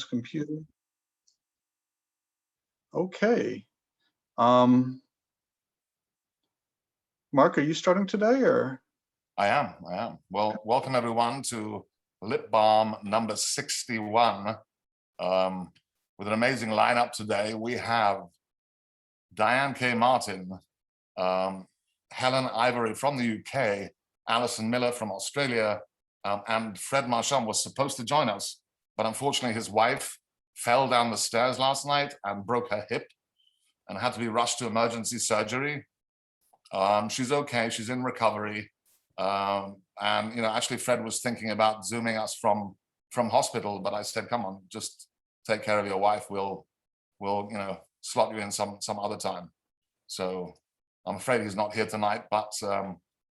computer. Okay. Mark, are you starting today or? I am. Well, welcome everyone to Lit Balm number 61. With an amazing lineup today. We have Diane K. Martin, Helen Ivory from the UK, Alyson Miller from Australia, and Fred Marchand was supposed to join us, but unfortunately his wife fell down the stairs last night and broke her hip and had to be rushed to emergency surgery. She's okay, she's in recovery. And actually Fred was thinking about Zooming us from hospital, but I said, come on, just take care of your wife. We'll slot you in some other time. So I'm afraid he's not here tonight, but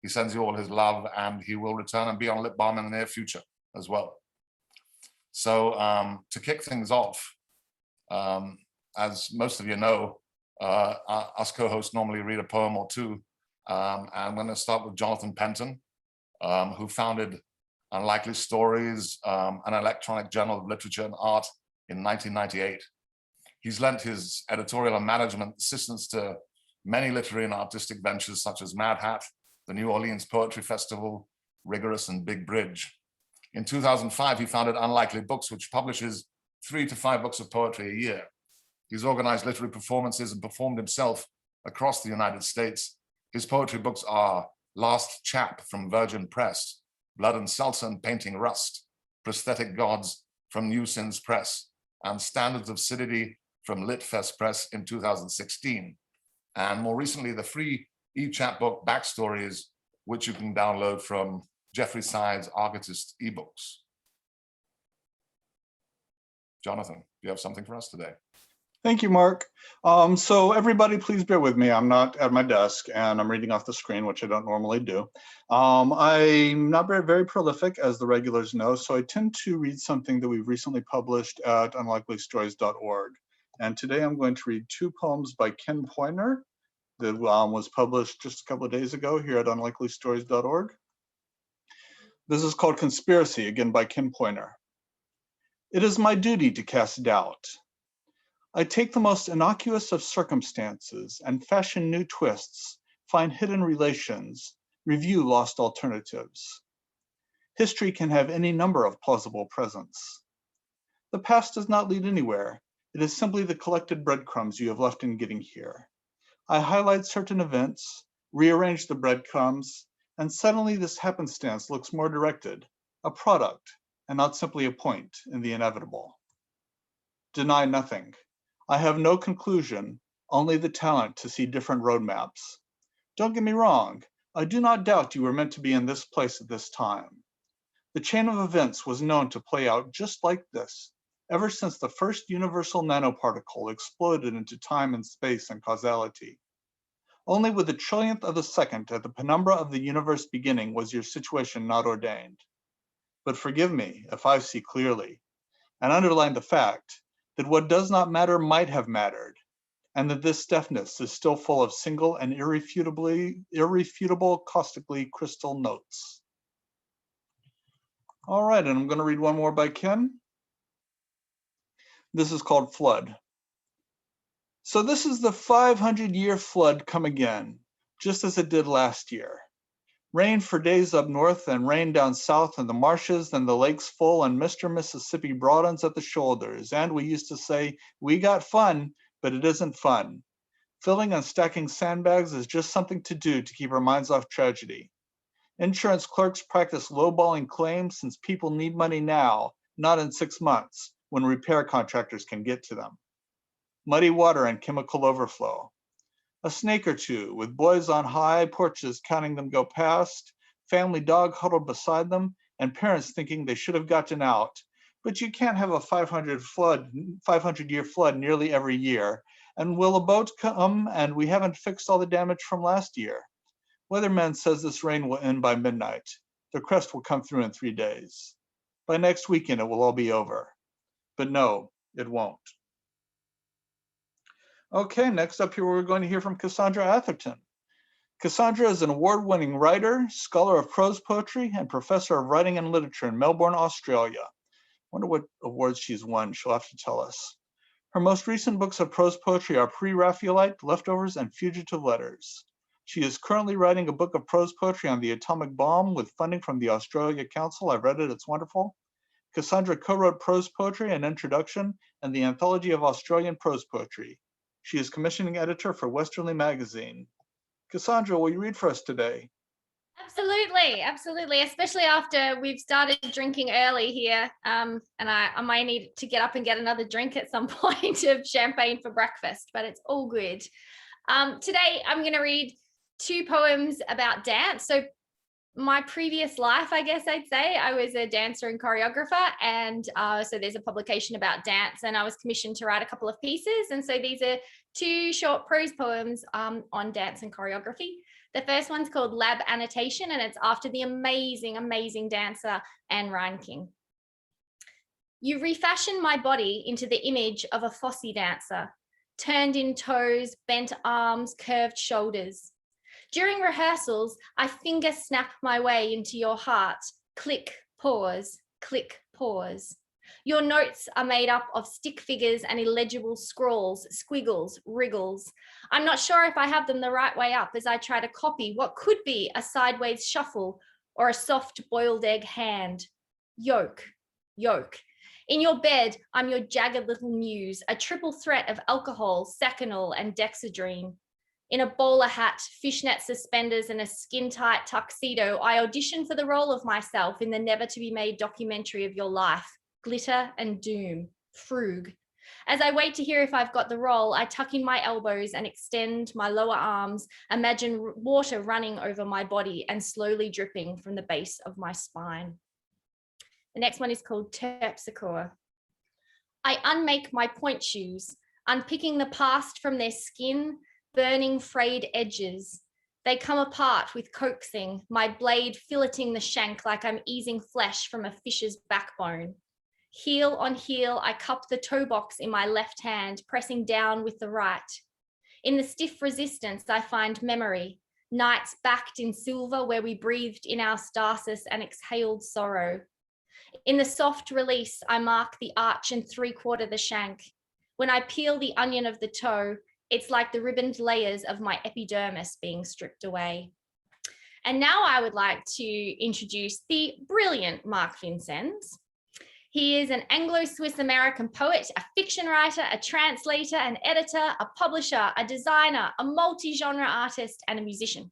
he sends you all his love, and he will return and be on Lit Balm in the near future as well. So to kick things off, as most of you know, us co-hosts normally read a poem or two. I'm going to start with Jonathan Penton, who founded Unlikely Stories, an electronic journal of literature and art in 1998. He's lent his editorial and management assistance to many literary and artistic ventures such as Mad Hat, the New Orleans Poetry Festival, Rigorous, and Big Bridge. In 2005, he founded Unlikely Books, which publishes 3 to 5 books of poetry a year. He's organized literary performances and performed himself across the United States. His poetry books are Last Chap from Virgin Press, Blood and Seltzer and Painting Rust, Prosthetic Gods from New Sins Press, and Standards of Acidity from Lit Fest Press in 2016. And more recently, the free e-chat book Backstories, which you can download from Jeffrey Side's Argotist ebooks. Jonathan, do you have something for us today? Thank you, Mark. So everybody, please bear with me. I'm not at my desk and I'm reading off the screen, which I don't normally do. I'm not very prolific, as the regulars know, so I tend to read something that we've recently published at unlikelystories.org. And today I'm going to read 2 poems by Ken Poynter that was published just a couple of days ago here at unlikelystories.org. This is called Conspiracy, again by Ken Poynter. It is my duty to cast doubt. I take the most innocuous of circumstances and fashion new twists, find hidden relations, review lost alternatives. History can have any number of plausible presents. The past does not lead anywhere. It is simply the collected breadcrumbs you have left in getting here. I highlight certain events, rearrange the breadcrumbs, and suddenly this happenstance looks more directed, a product, and not simply a point in the inevitable. Deny nothing. I have no conclusion, only the talent to see different roadmaps. Don't get me wrong, I do not doubt you were meant to be in this place at this time. The chain of events was known to play out just like this, ever since the first universal nanoparticle exploded into time and space and causality. Only with the trillionth of a second at the penumbra of the universe beginning was your situation not ordained. But forgive me if I see clearly, and underline the fact that what does not matter might have mattered, and that this deafness is still full of single and irrefutable caustically crystal notes. All right, and I'm going to read one more by Ken. This is called Flood. So this is the 500-year flood come again, just as it did last year. Rain for days up north and rain down south in the marshes, then the lakes full and Mr. Mississippi broadens at the shoulders. And we used to say, we got fun, but it isn't fun. Filling and stacking sandbags is just something to do to keep our minds off tragedy. Insurance clerks practice lowballing claims since people need money now, not in 6 months, when repair contractors can get to them. Muddy water and chemical overflow. A snake or two, with boys on high porches counting them go past, family dog huddled beside them, and parents thinking they should have gotten out. But you can't have a 500-year flood nearly every year. And will a boat come and we haven't fixed all the damage from last year? Weatherman says this rain will end by midnight. The crest will come through in 3 days. By next weekend, it will all be over. But no, it won't. Okay, next up here, we're going to hear from Cassandra Atherton. Cassandra is an award-winning writer, scholar of prose poetry, and professor of writing and literature in Melbourne, Australia. Wonder what awards she's won. She'll have to tell us. Her most recent books of prose poetry are Pre-Raphaelite, Leftovers, and Fugitive Letters. She is currently writing a book of prose poetry on the atomic bomb with funding from the Australia Council. I've read it, it's wonderful. Cassandra co-wrote prose poetry, an introduction, and the Anthology of Australian Prose Poetry. She is commissioning editor for Westerly Magazine. Cassandra, will you read for us today? Absolutely, absolutely, especially after we've started drinking early here. And I might need to get up and get another drink at some point of champagne for breakfast, but it's all good. Today, I'm going to read 2 poems about dance. So my previous life, I guess I'd say, I was a dancer and choreographer. And so there's a publication about dance, and I was commissioned to write a couple of pieces. And so these are 2 short prose poems on dance and choreography. The first one's called Lab Annotation, and it's after the amazing, amazing dancer Anne Reinking. You refashion my body into the image of a Fosse dancer, turned in toes, bent arms, curved shoulders. During rehearsals, I finger snap my way into your heart. Click, pause, click, pause. Your notes are made up of stick figures and illegible scrawls, squiggles, wriggles. I'm not sure if I have them the right way up as I try to copy what could be a sideways shuffle or a soft boiled egg hand. Yoke, yoke. In your bed, I'm your jagged little muse, a triple threat of alcohol, sacchanol, and dexedrine. In a bowler hat, fishnet suspenders, and a skin-tight tuxedo, I audition for the role of myself in the never-to-be-made documentary of your life, Glitter and Doom, Frug. As I wait to hear if I've got the role, I tuck in my elbows and extend my lower arms, imagine water running over my body and slowly dripping from the base of my spine. The next one is called Terpsichore. I unmake my point shoes, unpicking the past from their skin, burning frayed edges. They come apart with coaxing, my blade filleting the shank like I'm easing flesh from a fish's backbone. Heel on heel, I cup the toe box in my left hand, pressing down with the right. In the stiff resistance, I find memory, nights backed in silver where we breathed in our stasis and exhaled sorrow. In the soft release, I mark the arch and 3/4 the shank. When I peel the onion of the toe, it's like the ribboned layers of my epidermis being stripped away. And now I would like to introduce the brilliant Mark Vincennes. He is an Anglo-Swiss American poet, a fiction writer, a translator, an editor, a publisher, a designer, a multi-genre artist, and a musician.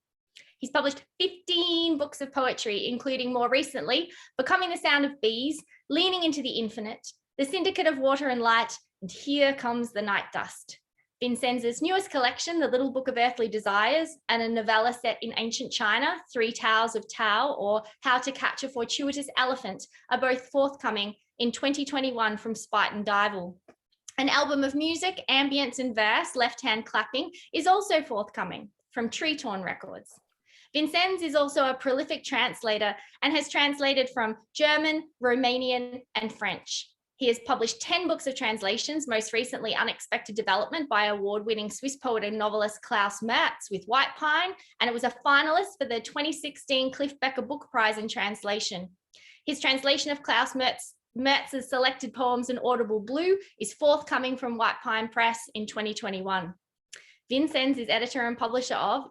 He's published 15 books of poetry, including more recently, Becoming the Sound of Bees, Leaning into the Infinite, The Syndicate of Water and Light, and Here Comes the Night Dust. Vincennes' newest collection, The Little Book of Earthly Desires, and a novella set in ancient China, 3 Taos of Tao, or How to Catch a Fortuitous Elephant, are both forthcoming in 2021 from Spite and Dival. An album of music, ambience and verse, Left Hand Clapping, is also forthcoming from Tree Torn Records. Vincennes is also a prolific translator and has translated from German, Romanian, and French. He has published 10 books of translations, most recently Unexpected Development by award-winning Swiss poet and novelist Klaus Merz with White Pine, and it was a finalist for the 2016 Cliff Becker Book Prize in Translation. His translation of Klaus Merz's selected poems in Audible Blue is forthcoming from White Pine Press in 2021. Vincennes is editor and publisher of,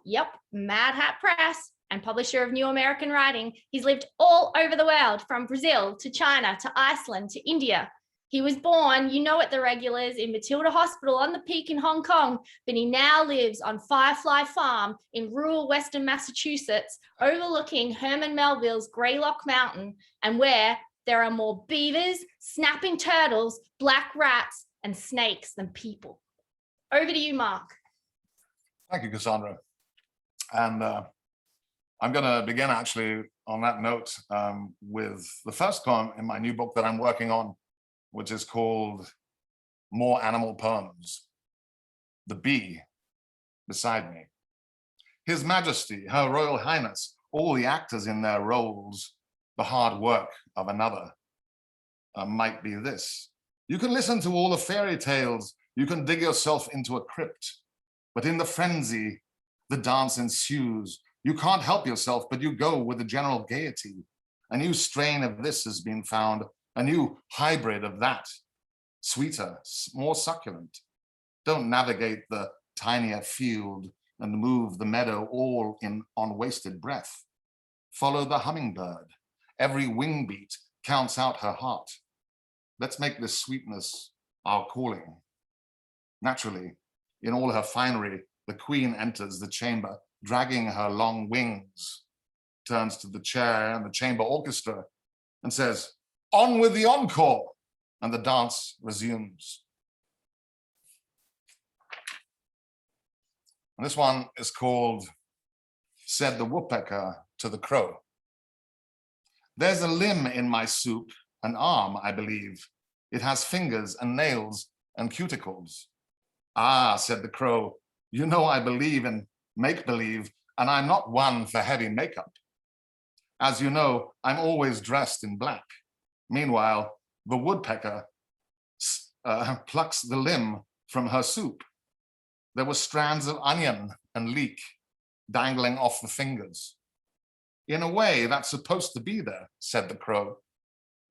Mad Hat Press, and publisher of New American Writing. He's lived all over the world, from Brazil to China to Iceland to India. He was born, you know at the regulars, in Matilda Hospital on the Peak in Hong Kong, but he now lives on Firefly Farm in rural Western Massachusetts, overlooking Herman Melville's Greylock Mountain, and where there are more beavers, snapping turtles, black rats, and snakes than people. Over to you, Mark. Thank you, Cassandra. And I'm going to begin actually on that note with the first poem in my new book that I'm working on, which is called More Animal Poems. The bee beside me. His Majesty, Her Royal Highness, all the actors in their roles, the hard work of another might be this. You can listen to all the fairy tales, you can dig yourself into a crypt, but in the frenzy, the dance ensues. You can't help yourself, but you go with the general gaiety. A new strain of this has been found, a new hybrid of that, sweeter, more succulent. Don't navigate the tinier field and move the meadow all in on wasted breath. Follow the hummingbird. Every wing beat counts out her heart. Let's make this sweetness our calling. Naturally, in all her finery, the queen enters the chamber, dragging her long wings, turns to the chair and the chamber orchestra and says, "On with the encore," and the dance resumes. And this one is called "Said the Woodpecker to the Crow." There's a limb in my soup, an arm, I believe. It has fingers and nails and cuticles. Ah, said the crow, you know I believe in make-believe, and I'm not one for heavy makeup. As you know, I'm always dressed in black. Meanwhile, the woodpecker plucks the limb from her soup. There were strands of onion and leek dangling off the fingers. In a way, that's supposed to be there, said the crow.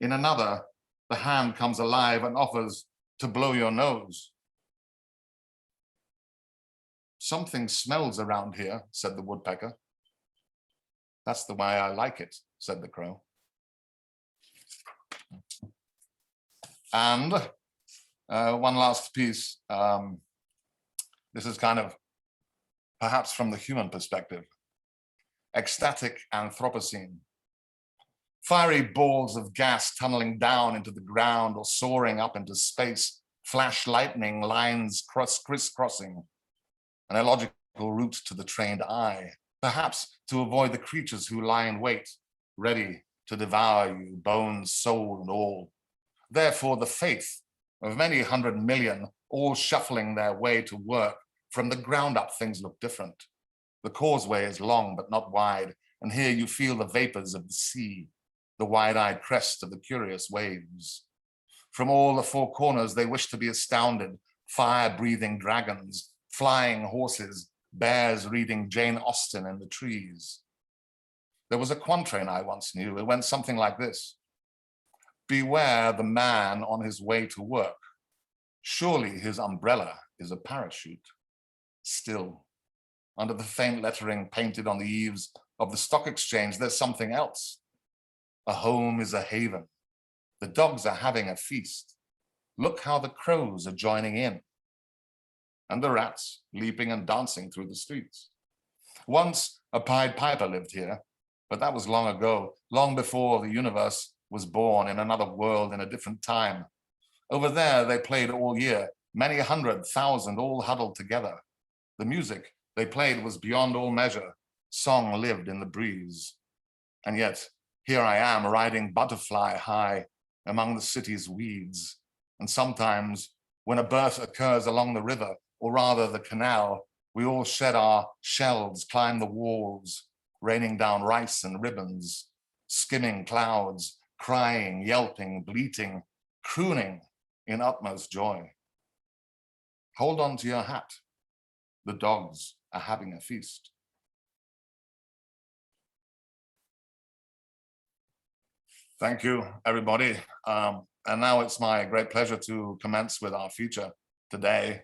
In another, the hand comes alive and offers to blow your nose. Something smells around here, said the woodpecker. That's the way I like it, said the crow. And one last piece. This is kind of perhaps from the human perspective. Ecstatic Anthropocene. Fiery balls of gas tunneling down into the ground or soaring up into space, flash lightning lines crisscrossing, an illogical route to the trained eye, perhaps to avoid the creatures who lie in wait, ready to devour you, bones, soul, and all. Therefore, the faith of many 100 million, all shuffling their way to work. From the ground up, things look different. The causeway is long but not wide, and here you feel the vapors of the sea, the wide-eyed crest of the curious waves. From all the four corners, they wish to be astounded, fire-breathing dragons, flying horses, bears reading Jane Austen in the trees. There was a quatrain I once knew. It went something like this. Beware the man on his way to work. Surely his umbrella is a parachute. Still, under the faint lettering painted on the eaves of the stock exchange, there's something else. A home is a haven. The dogs are having a feast. Look how the crows are joining in. And the rats leaping and dancing through the streets. Once a Pied Piper lived here, but that was long ago, long before the universe was born in another world in a different time. Over there, they played all year, many 100,000 all huddled together. The music they played was beyond all measure. Song lived in the breeze. And yet, here I am riding butterfly high among the city's weeds. And sometimes when a birth occurs along the river, or rather the canal, we all shed our shells, climb the walls, raining down rice and ribbons, skimming clouds, crying, yelping, bleating, crooning in utmost joy. Hold on to your hat. The dogs are having a feast. Thank you, everybody. And now it's my great pleasure to commence with our feature today.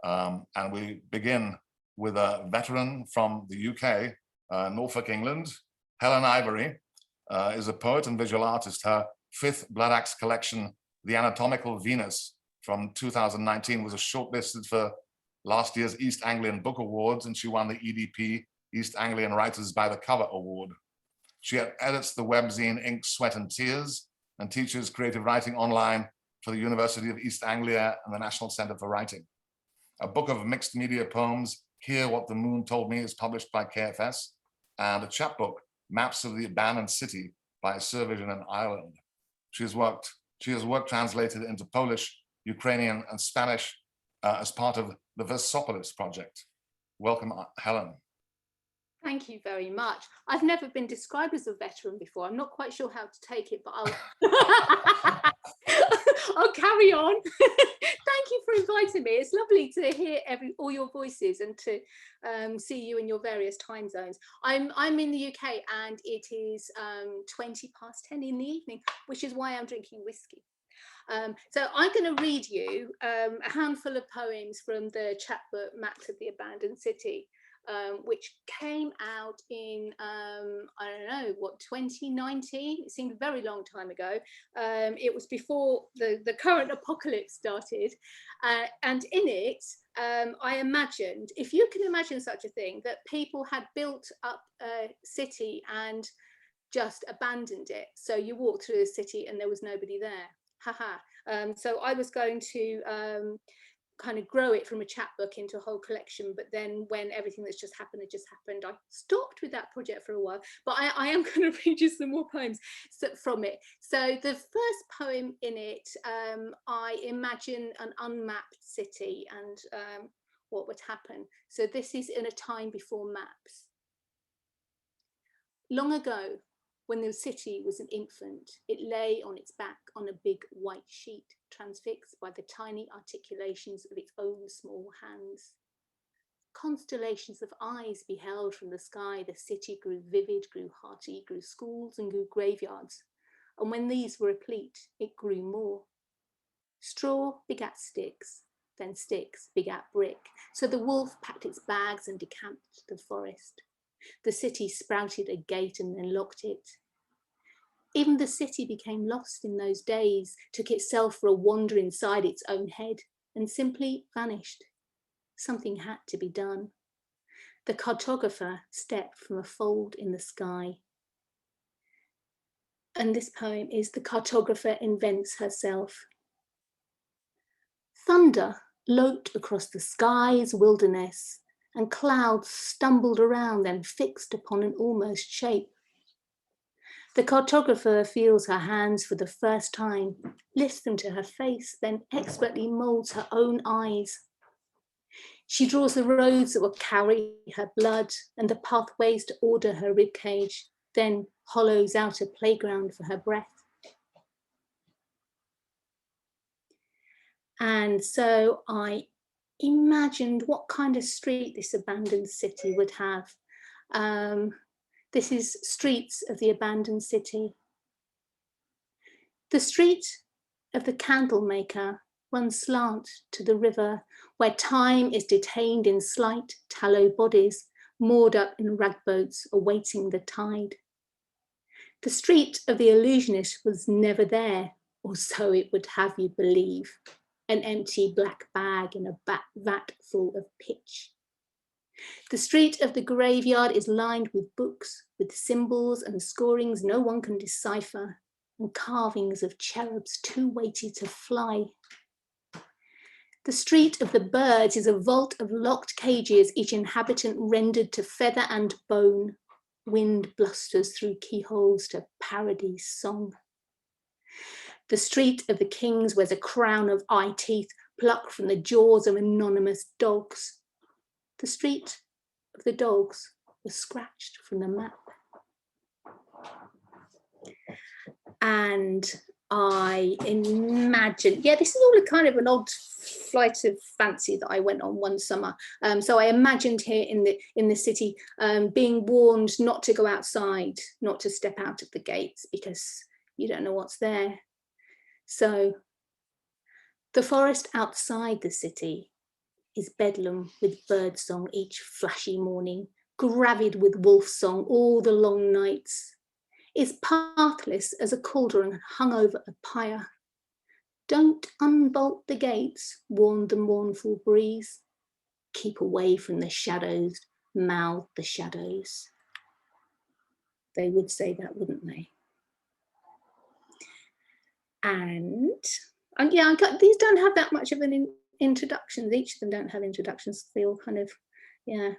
And we begin with a veteran from the UK, Norfolk, England. Helen Ivory is a poet and visual artist. Her fifth Blood Axe collection, The Anatomical Venus, from 2019, was shortlisted for last year's East Anglian Book Awards, and she won the EDP, East Anglian Writers by the Cover Award. She edits the webzine Ink, Sweat and Tears and teaches creative writing online for the University of East Anglia and the National Center for Writing. A book of mixed media poems, Hear What the Moon Told Me, is published by KFS, and a chapbook, Maps of the Abandoned City by Sir Vision in Ireland. She has work translated into Polish, Ukrainian, and Spanish as part of the Versopolis project. Welcome, Helen. Thank you very much. I've never been described as a veteran before. I'm not quite sure how to take it, but I'll carry on. Thank you for inviting inviting me. It's lovely to hear all your voices and to see you in your various time zones. I'm in the UK and it is 20 past 10 in the evening, which is why I'm drinking whiskey. So I'm going to read you a handful of poems from the chapbook Maps of the Abandoned City, which came out in, I don't know, what, 2019? It seemed a very long time ago. It was before the current apocalypse started. And in it, I imagined, if you can imagine such a thing, that people had built up a city and just abandoned it. So you walked through the city and there was nobody there. Haha. So I was going to kind of grow it from a chapbook into a whole collection, but then when everything that's just happened had just happened, I stopped with that project for a while. But I am going to read you some more poems from it. So the first poem in it, I imagine an unmapped city and what would happen. So this is in a time before maps. Long ago, when the city was an infant, it lay on its back on a big white sheet, transfixed by the tiny articulations of its own small hands. Constellations of eyes beheld from the sky, the city grew vivid, grew hearty, grew schools and grew graveyards. And when these were replete, it grew more. Straw begat sticks, then sticks begat brick. So the wolf packed its bags and decamped to the forest. The city sprouted a gate and then locked it. Even the city became lost in those days, took itself for a wander inside its own head, and simply vanished. Something had to be done. The cartographer stepped from a fold in the sky. And this poem is The Cartographer Invents Herself. Thunder loped across the sky's wilderness, and clouds stumbled around and fixed upon an almost shape. The cartographer feels her hands for the first time, lifts them to her face, then expertly molds her own eyes. She draws the roads that will carry her blood and the pathways to order her ribcage, then hollows out a playground for her breath. And so I imagined what kind of street this abandoned city would have. This is Streets of the Abandoned City. The street of the candle maker runs slant to the river, where time is detained in slight tallow bodies, moored up in ragboats awaiting the tide. The street of the illusionist was never there, or so it would have you believe. An empty black bag in a vat full of pitch. The street of the graveyard is lined with books, with symbols and scorings no one can decipher, and carvings of cherubs too weighty to fly. The street of the birds is a vault of locked cages, each inhabitant rendered to feather and bone. Wind blusters through keyholes to parody song. The street of the kings wears a crown of eye teeth plucked from the jaws of anonymous dogs. The street of the dogs was scratched from the map. And I imagine, yeah, this is all a kind of an odd flight of fancy that I went on one summer. So I imagined here in the city being warned not to go outside, not to step out of the gates because you don't know what's there. So the forest outside the city is bedlam with birdsong each flashy morning, gravid with wolf song all the long nights. Is pathless as a cauldron hung over a pyre. Don't unbolt the gates, warned the mournful breeze. Keep away from the shadows, mouthed the shadows. They would say that, wouldn't they? And yeah, these don't have that much of an introduction. Each of them don't have introductions. They all kind of, yeah.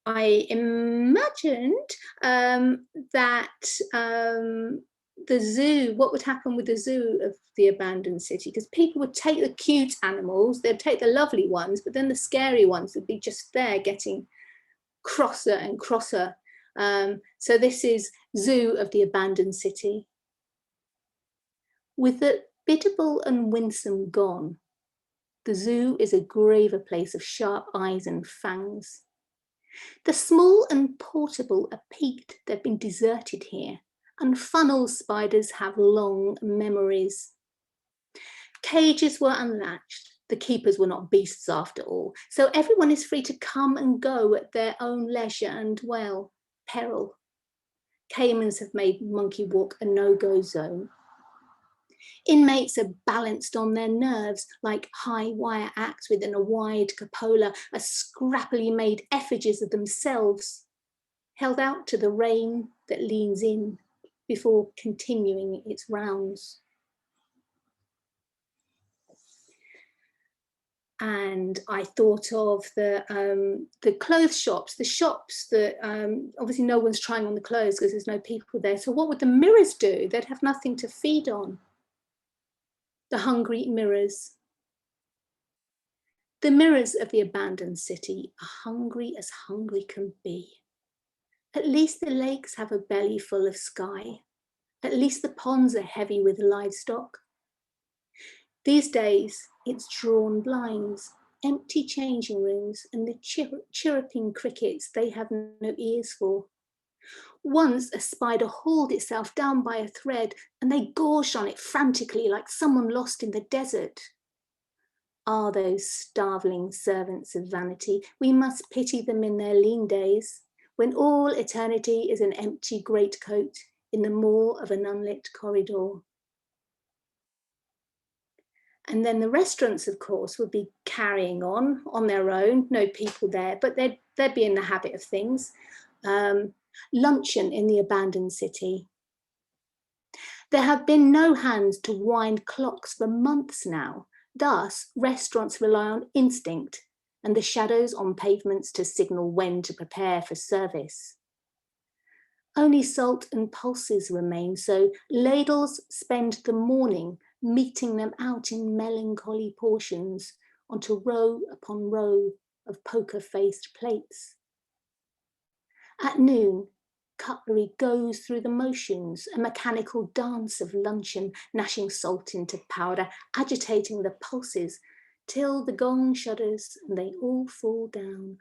I imagined that the zoo, what would happen with the zoo of the abandoned city, because people would take the cute animals, they'd take the lovely ones, but then the scary ones would be just there getting crosser and crosser. So this is Zoo of the Abandoned City. With the biddable and winsome gone, The zoo is a graver place of sharp eyes and fangs. The small and portable are peaked, they've been deserted here, and funnel spiders have long memories. Cages were unlatched, the keepers were not beasts after all, so everyone is free to come and go at their own leisure and, well, peril. Caimans have made Monkey Walk a no-go zone. Inmates are balanced on their nerves like high wire acts within a wide cupola, as scrappily made effigies of themselves, held out to the rain that leans in before continuing its rounds. And I thought of the clothes shops, the shops that obviously no one's trying on the clothes because there's no people there. So what would the mirrors do? They'd have nothing to feed on. The hungry mirrors. The mirrors of the abandoned city are hungry as hungry can be. At least the lakes have a belly full of sky. At least the ponds are heavy with livestock. These days, it's drawn blinds, empty changing rooms, and the chirruping crickets they have no ears for. Once a spider hauled itself down by a thread and they gorged on it frantically like someone lost in the desert. Ah, those starveling servants of vanity, we must pity them in their lean days, when all eternity is an empty greatcoat in the maw of an unlit corridor. And then the restaurants, of course, would be carrying on their own, no people there, but they'd be in the habit of things. Luncheon in the abandoned city. There have been no hands to wind clocks for months now. Thus, restaurants rely on instinct and the shadows on pavements to signal when to prepare for service. Only salt and pulses remain, so ladles spend the morning meeting them out in melancholy portions onto row upon row of poker-faced plates. At noon, cutlery goes through the motions, a mechanical dance of luncheon, gnashing salt into powder, agitating the pulses, till the gong shudders and they all fall down.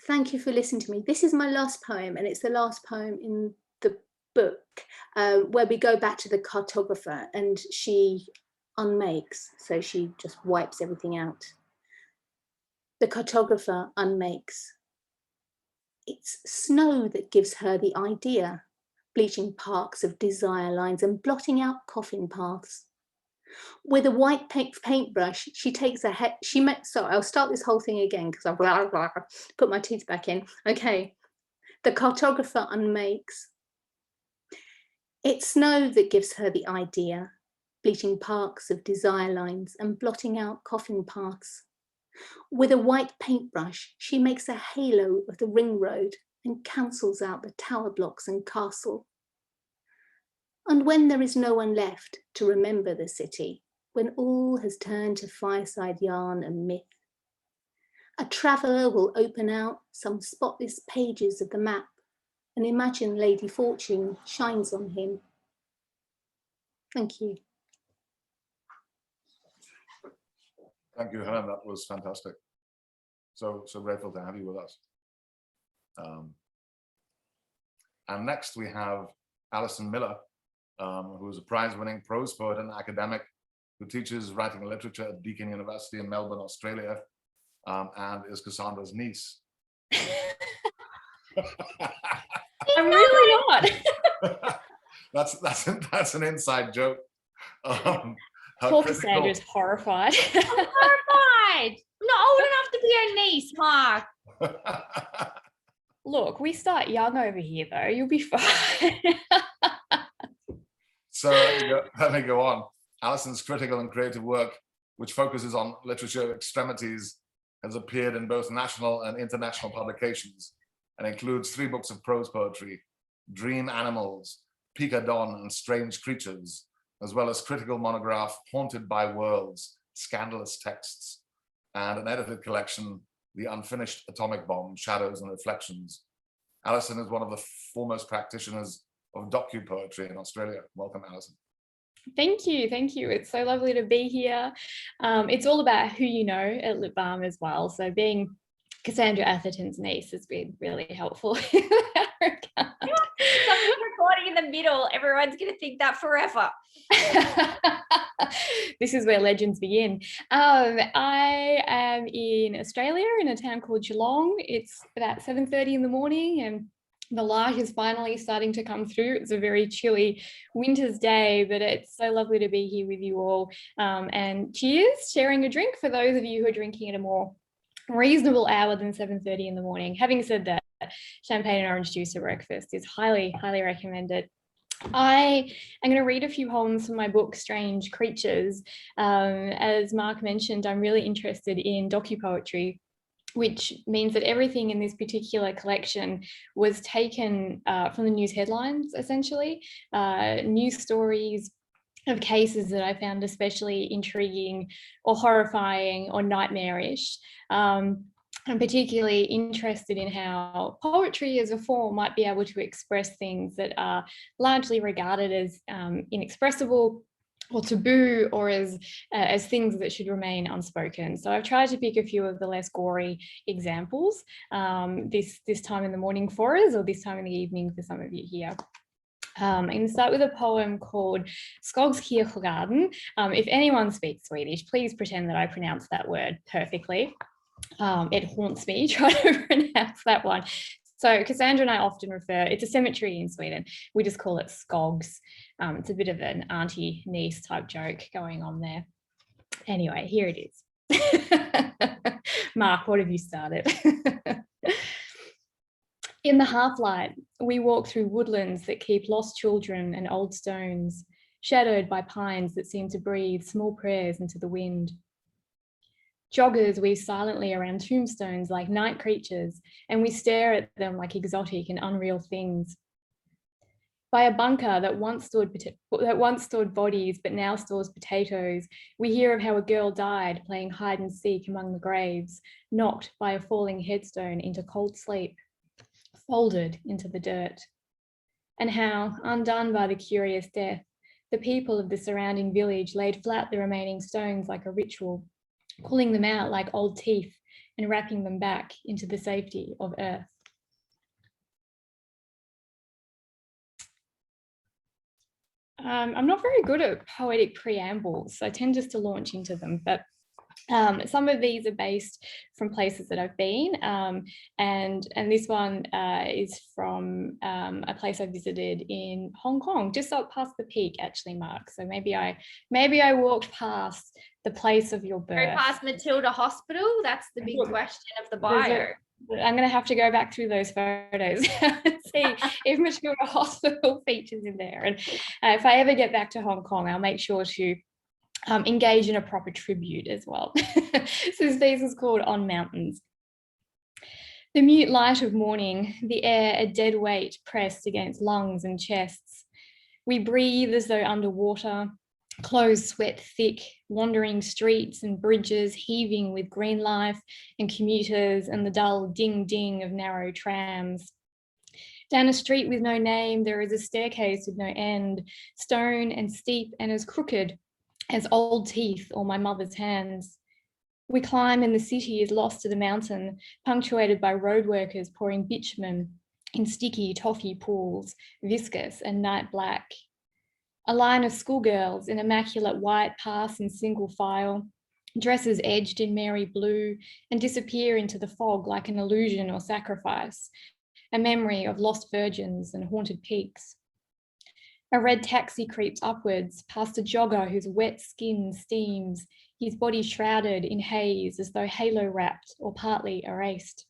Thank you for listening to me. This is my last poem, and it's the last poem in the book, where we go back to the cartographer and she unmakes, so she just wipes everything out. The cartographer unmakes. It's snow that gives her the idea, bleaching parks of desire lines and blotting out coffin paths. With a white paintbrush, she takes a head. Sorry, I'll start this whole thing again because I've put my teeth back in. Okay, the cartographer unmakes. It's snow that gives her the idea, bleaching parks of desire lines and blotting out coffin paths. With a white paintbrush, she makes a halo of the ring road and cancels out the tower blocks and castle. And when there is no one left to remember the city, when all has turned to fireside yarn and myth, a traveller will open out some spotless pages of the map and imagine Lady Fortune shines on him. Thank you. Thank you, Helen. That was fantastic. So grateful to have you with us. And next we have Alyson Miller, who is a prize-winning prose poet and academic who teaches writing and literature at Deakin University in Melbourne, Australia, and is Cassandra's niece. I'm really not. That's an inside joke. Poor Cassandra's horrified. I'm horrified. I'm not old enough to be your niece, Mark. Look, we start young over here, though. You'll be fine. So let me go on. Alyson's critical and creative work, which focuses on literature extremities, has appeared in both national and international publications and includes 3 books of prose poetry, Dream Animals, Picadon and Strange Creatures, as well as critical monograph Haunted by Worlds, Scandalous Texts, and an edited collection, The Unfinished Atomic Bomb, Shadows and Reflections. Alyson is one of the foremost practitioners of docu-poetry in Australia. Welcome, Alyson. Thank you. Thank you. It's so lovely to be here. It's all about who you know at Lit Balm as well. So being Cassandra Atherton's niece has been really helpful in that regard. Something recording in the middle. Everyone's going to think that forever. This is where legends begin. I am in Australia in a town called Geelong. It's about 7:30 in the morning and the light is finally starting to come through. It's a very chilly winter's day, but it's so lovely to be here with you all. And cheers, sharing a drink for those of you who are drinking at a more reasonable hour than 7:30 in the morning. Having said that, champagne and orange juice at breakfast is highly, highly recommended. I am going to read a few poems from my book, Strange Creatures. As Mark mentioned, I'm really interested in docupoetry, which means that everything in this particular collection was taken from the news headlines, essentially, news stories of cases that I found especially intriguing or horrifying or nightmarish. I'm particularly interested in how poetry as a form might be able to express things that are largely regarded as inexpressible or taboo, or as things that should remain unspoken. So I've tried to pick a few of the less gory examples this time in the morning for us, or this time in the evening for some of you here. I'm going to start with a poem called Skogskirkegarden. If anyone speaks Swedish, please pretend that I pronounced that word perfectly. It haunts me trying to pronounce that one. So Cassandra and I often refer, it's a cemetery in Sweden, we just call it Skogs. It's a bit of an auntie niece type joke going on there. Anyway, here it is. Mark, what have you started? In the half-light, we walk through woodlands that keep lost children and old stones, shadowed by pines that seem to breathe small prayers into the wind. Joggers weave silently around tombstones like night creatures, and we stare at them like exotic and unreal things. By a bunker that once stored bodies but now stores potatoes, we hear of how a girl died playing hide and seek among the graves, knocked by a falling headstone into cold sleep, folded into the dirt. And how, undone by the curious death, the people of the surrounding village laid flat the remaining stones like a ritual, pulling them out like old teeth and wrapping them back into the safety of earth. I'm not very good at poetic preambles, so I tend just to launch into them, but some of these are based from places that I've been, and this one is from a place I visited in Hong Kong, just up past the peak, actually, Mark. So maybe I walked past the place of your birth. Go past Matilda Hospital. That's the big question of the bio. I'm going to have to go back through those photos and see if Matilda Hospital features in there. And if I ever get back to Hong Kong, I'll make sure to engage in a proper tribute as well. So this piece is called On Mountains. The mute light of morning, the air a dead weight pressed against lungs and chests. We breathe as though underwater, clothes sweat thick, wandering streets and bridges heaving with green life and commuters and the dull ding-ding of narrow trams. Down a street with no name, there is a staircase with no end, stone and steep and as crooked as old teeth or my mother's hands. We climb and the city is lost to the mountain, punctuated by road workers pouring bitumen in sticky toffee pools, viscous and night black. A line of schoolgirls in immaculate white pass in single file, dresses edged in Mary blue, and disappear into the fog like an illusion or sacrifice, a memory of lost virgins and haunted peaks. A red taxi creeps upwards past a jogger whose wet skin steams, his body shrouded in haze as though halo wrapped or partly erased.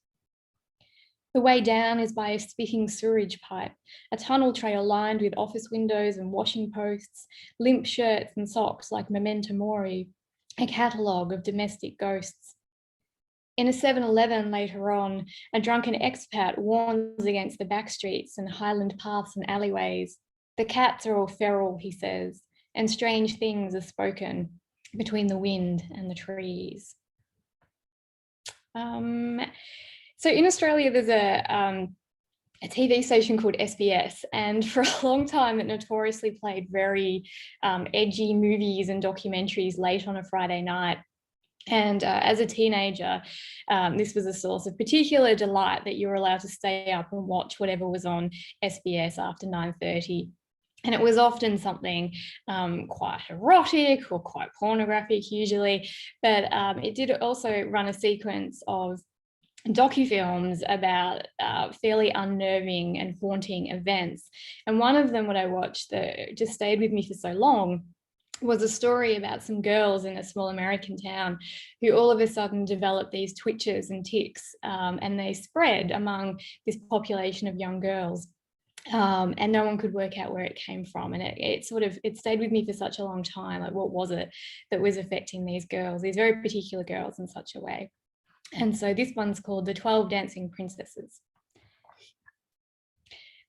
The way down is by a spitting sewerage pipe, a tunnel trail lined with office windows and washing posts, limp shirts and socks like memento mori, a catalogue of domestic ghosts. In a 7-Eleven later on, a drunken expat warns against the backstreets and highland paths and alleyways. The cats are all feral, he says, and strange things are spoken between the wind and the trees. So in Australia, there's a TV station called SBS, and for a long time it notoriously played very edgy movies and documentaries late on a Friday night. And as a teenager, this was a source of particular delight, that you were allowed to stay up and watch whatever was on SBS after 9:30. And it was often something quite erotic or quite pornographic usually, but it did also run a sequence of docufilms about fairly unnerving and haunting events. And one of them, what I watched that just stayed with me for so long, was a story about some girls in a small American town who all of a sudden developed these twitches and tics, and they spread among this population of young girls. And no one could work out where it came from. And it stayed with me for such a long time. Like, what was it that was affecting these girls, these very particular girls, in such a way? And so this one's called The 12 Dancing Princesses.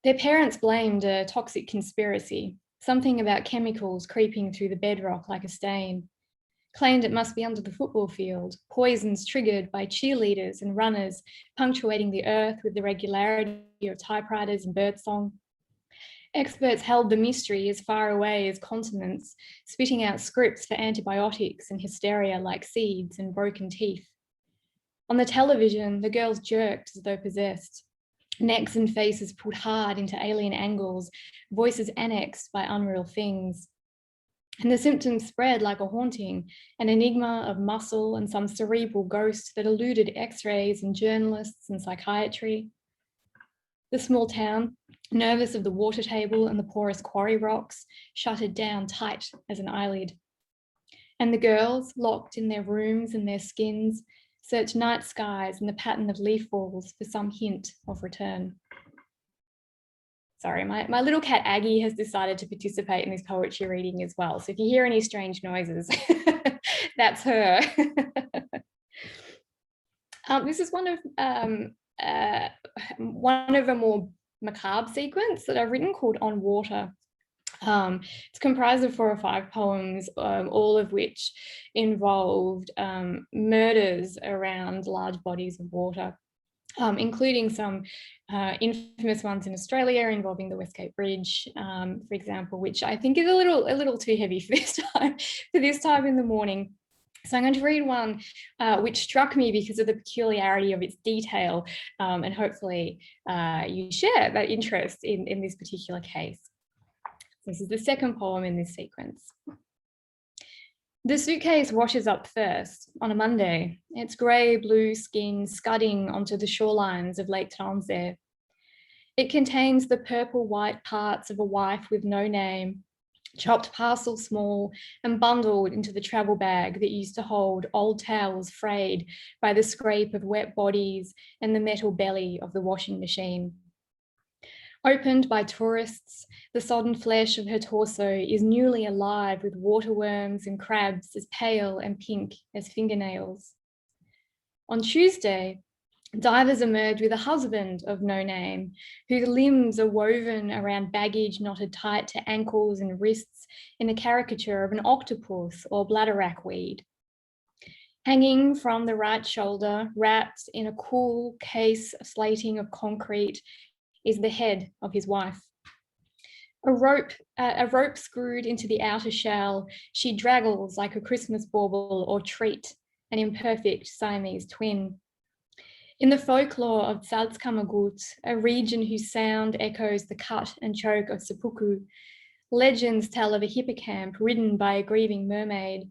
Their parents blamed a toxic conspiracy, something about chemicals creeping through the bedrock like a stain. Claimed it must be under the football field, poisons triggered by cheerleaders and runners, punctuating the earth with the regularity of typewriters and birdsong. Experts held the mystery as far away as continents, spitting out scripts for antibiotics and hysteria like seeds and broken teeth. On the television, the girls jerked as though possessed, necks and faces pulled hard into alien angles, voices annexed by unreal things. And the symptoms spread like a haunting, an enigma of muscle and some cerebral ghost that eluded x-rays and journalists and psychiatry. The small town, nervous of the water table and the porous quarry rocks, shuttered down tight as an eyelid. And the girls, locked in their rooms and their skins, search night skies and the pattern of leaf falls for some hint of return. Sorry, my little cat Aggie has decided to participate in this poetry reading as well. So if you hear any strange noises, that's her. This is one of a more macabre sequence that I've written called On Water. It's comprised of 4 or 5 poems, all of which involved murders around large bodies of water, including some infamous ones in Australia involving the Westgate Bridge, for example, which I think is a little too heavy for this time in the morning. So I'm going to read one which struck me because of the peculiarity of its detail, and hopefully you share that interest in this particular case. This is the second poem in this sequence. The suitcase washes up first on a Monday, its grey-blue skin scudding onto the shorelines of Lake Transair. It contains the purple-white parts of a wife with no name, chopped parcel small and bundled into the travel bag that used to hold old towels frayed by the scrape of wet bodies and the metal belly of the washing machine. Opened by tourists, the sodden flesh of her torso is newly alive with waterworms and crabs as pale and pink as fingernails. On Tuesday, divers emerge with a husband of no name, whose limbs are woven around baggage knotted tight to ankles and wrists in a caricature of an octopus or bladderwrack weed. Hanging from the right shoulder, wrapped in a cool case slating of concrete, is the head of his wife. A rope screwed into the outer shell, she draggles like a Christmas bauble or treat, an imperfect Siamese twin. In the folklore of Salzkammergut, a region whose sound echoes the cut and choke of seppuku, legends tell of a hippocamp ridden by a grieving mermaid,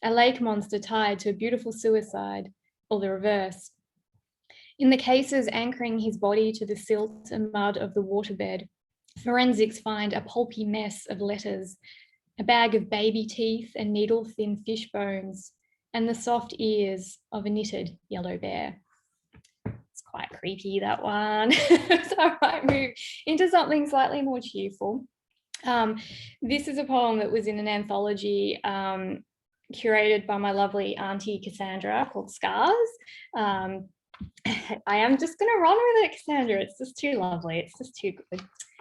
a lake monster tied to a beautiful suicide, or the reverse. In the cases anchoring his body to the silt and mud of the waterbed, forensics find a pulpy mess of letters, a bag of baby teeth and needle-thin fish bones, and the soft ears of a knitted yellow bear. It's quite creepy, that one. So I might move into something slightly more cheerful. This is a poem that was in an anthology curated by my lovely auntie Cassandra called Scars. I am just going to run with it, Cassandra. It's just too lovely. It's just too good.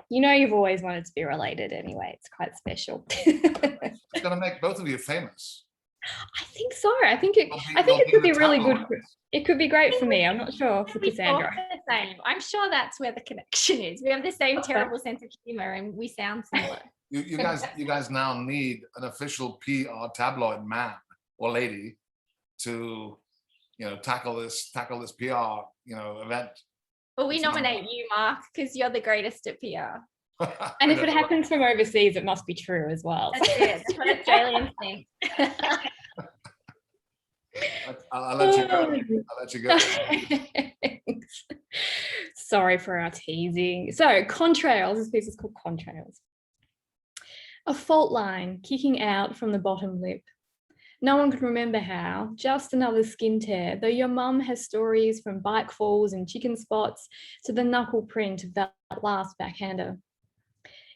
You know, you've always wanted to be related anyway. It's quite special. It's going to make both of you famous. I think so. I think it You'll could be be the really good. tabloids. It could be great for me. I'm not sure for We thought Cassandra. the same. I'm sure that's where the connection is. We have the same terrible sense of humor, and we sound similar. You guys now need an official PR tabloid man or lady to, tackle this PR, event. Well, we nominate you, Mark, because you're the greatest at PR. And if it happens from overseas, it must be true as well. That's it. That's what Australians think. I'll let you go. I'll let you go. Thanks. Sorry for our teasing. So contrails, this piece is called Contrails. A fault line kicking out from the bottom lip. No one can remember how, just another skin tear, though your mum has stories from bike falls and chicken spots to the knuckle print of that last backhander.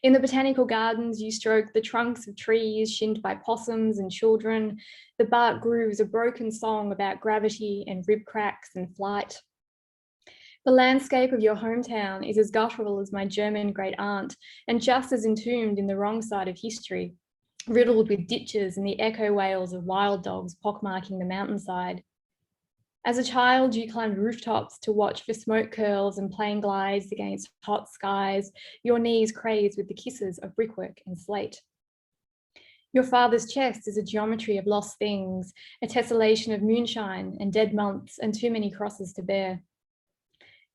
In the botanical gardens, you stroke the trunks of trees shinned by possums and children. The bark grooves a broken song about gravity and rib cracks and flight. The landscape of your hometown is as guttural as my German great aunt, and just as entombed in the wrong side of history, riddled with ditches and the echo wails of wild dogs pockmarking the mountainside. As a child, you climbed rooftops to watch for smoke curls and plane glides against hot skies, your knees crazed with the kisses of brickwork and slate. Your father's chest is a geometry of lost things, a tessellation of moonshine and dead months and too many crosses to bear.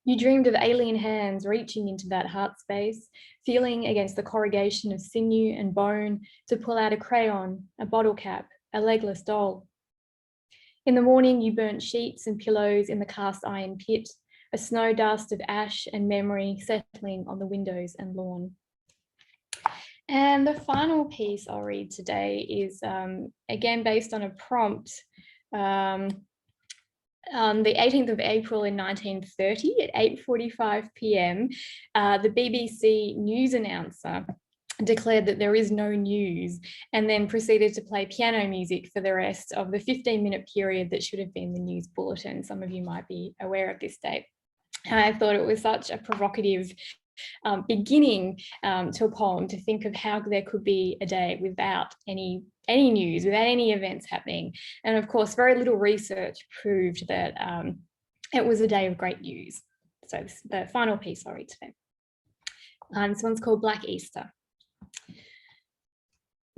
You dreamed of alien hands reaching into that heart space, feeling against the corrugation of sinew and bone to pull out a crayon, a bottle cap, a legless doll. In the morning, you burnt sheets and pillows in the cast iron pit, a snow dust of ash and memory settling on the windows and lawn. And the final piece I'll read today is, again, based on a prompt. On the 18th of April in 1930 at 8:45 p.m, the BBC news announcer declared that there is no news and then proceeded to play piano music for the rest of the 15-minute period that should have been the news bulletin. Some of you might be aware of this date. I thought it was such a provocative beginning to a poem, to think of how there could be a day without any news, without any events happening. And of course, very little research proved that it was a day of great news. So this is the final piece I'll read today. This one's called Black Easter.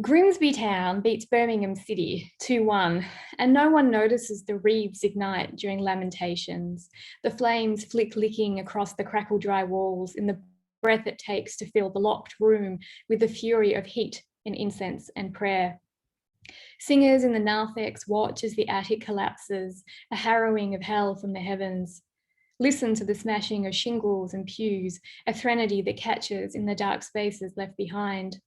Grimsby Town beats Birmingham City 2-1, and no one notices the wreaths ignite during lamentations, the flames flick licking across the crackle dry walls in the breath it takes to fill the locked room with the fury of heat and incense and prayer. Singers in the narthex watch as the attic collapses, a harrowing of hell from the heavens. Listen to the smashing of shingles and pews, a threnody that catches in the dark spaces left behind.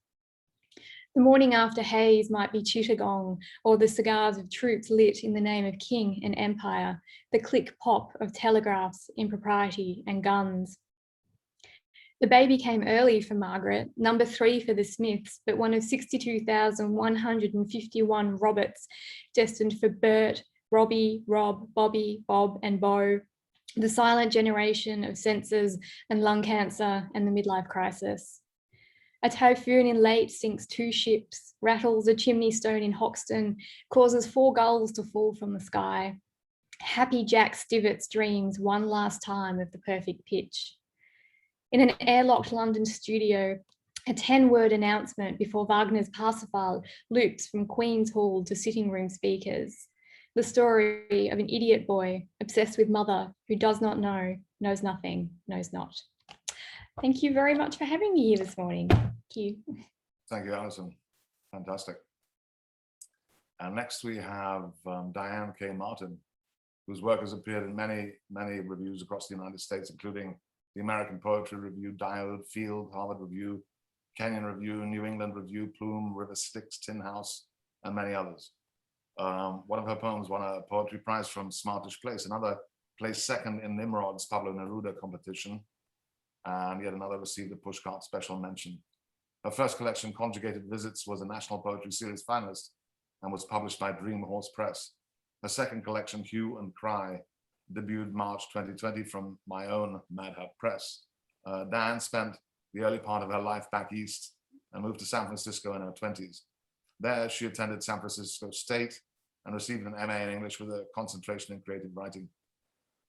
The morning after haze might be Chittagong, or the cigars of troops lit in the name of king and empire, the click pop of telegraphs, impropriety and guns. The baby came early for Margaret, number 3 for the Smiths, but one of 62,151 Roberts destined for Bert, Robbie, Rob, Bobby, Bob and Bo, the silent generation of senses and lung cancer and the midlife crisis. A typhoon in Leyte sinks 2 ships, rattles a chimney stone in Hoxton, causes 4 gulls to fall from the sky. Happy Jack Stivett's dreams one last time of the perfect pitch. In an airlocked London studio, a 10-word announcement before Wagner's Parsifal loops from Queen's Hall to sitting room speakers. The story of an idiot boy obsessed with mother who does not know, knows nothing, knows not. Thank you very much for having me here this morning. Thank you. Thank you, Alyson. Fantastic. And next we have Diane K. Martin, whose work has appeared in many reviews across the United States, including the American Poetry Review, Diode, Field, Harvard Review, Kenyon Review, New England Review, Plume, River Styx, Tin House, and many others. One of her poems won a poetry prize from Smartish Place, another placed second in Nimrod's Pablo Neruda competition, and yet another received a Pushcart special mention. Her first collection, Conjugated Visits, was a National Poetry Series finalist and was published by Dream Horse Press. Her second collection, Hue and Cry, debuted March 2020 from my own Madhub Press. Diane spent the early part of her life back east and moved to San Francisco in her 20s. There, she attended San Francisco State and received an MA in English with a concentration in creative writing.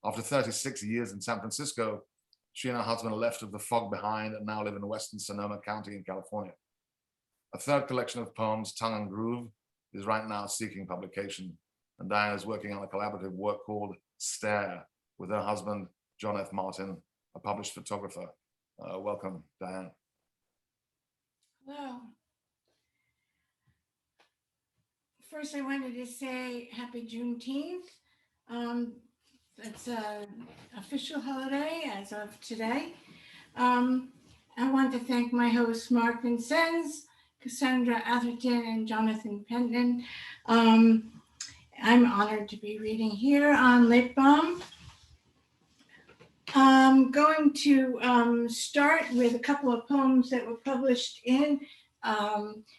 After 36 years in San Francisco, she and her husband left the fog behind and now live in western Sonoma County in California. A third collection of poems, Tongue and Groove, is right now seeking publication, and Diane is working on a collaborative work called Stare with her husband, John F. Martin, a published photographer. Welcome, Diane. Hello. First, I wanted to say happy Juneteenth. It's an official holiday as of today. I want to thank my hosts, Mark Vincennes, Cassandra Atherton, and Jonathan Penton. I'm honored to be reading here on Lit Balm. I'm going to start with a couple of poems that were published in